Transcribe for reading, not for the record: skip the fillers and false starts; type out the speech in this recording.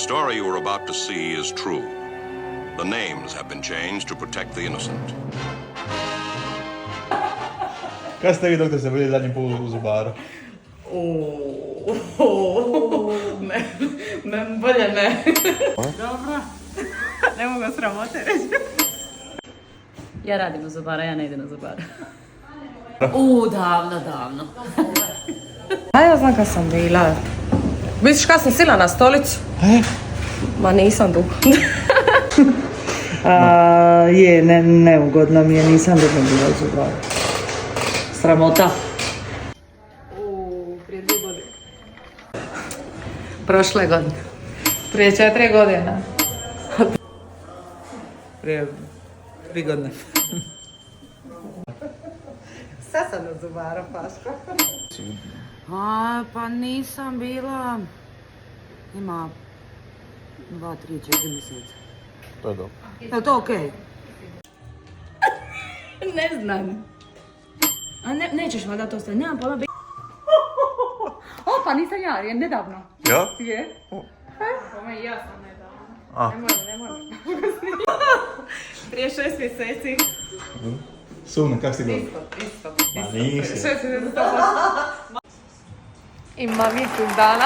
story you are about to see is true. The names have been changed to protect the innocent. Kad ste vi, doktor, se bili zadnji put u zubaru? Bolje ne. Dobro. Ne mogu sramote reći. Ja radim u zubara, ja ne idem na zubara. Davno. A ja znam kad sam bila. Misliš kad sam sila na stolicu? Ma nisam dugo. Neugodno mi je, nisam dugo bila u zubaru. Sramota. Prije 2 godine. Prošle godine. Prije 4 godine. Prije 3 godine. Sad sam na zubaru, Paško. Pa nisam bila, ima 2, 3, 4 mjeseca. To je dobro. Je to okej? Ne znam. A nećeš valjda to ostati, nemam pojma. Pa nisam ja, je nedavno. Ja? Je. I ja sam nedavno. Ne moram. Prije 6 mjeseci. Sumna, kak si god? Isto. Ma nisi. Ima mjesec dana.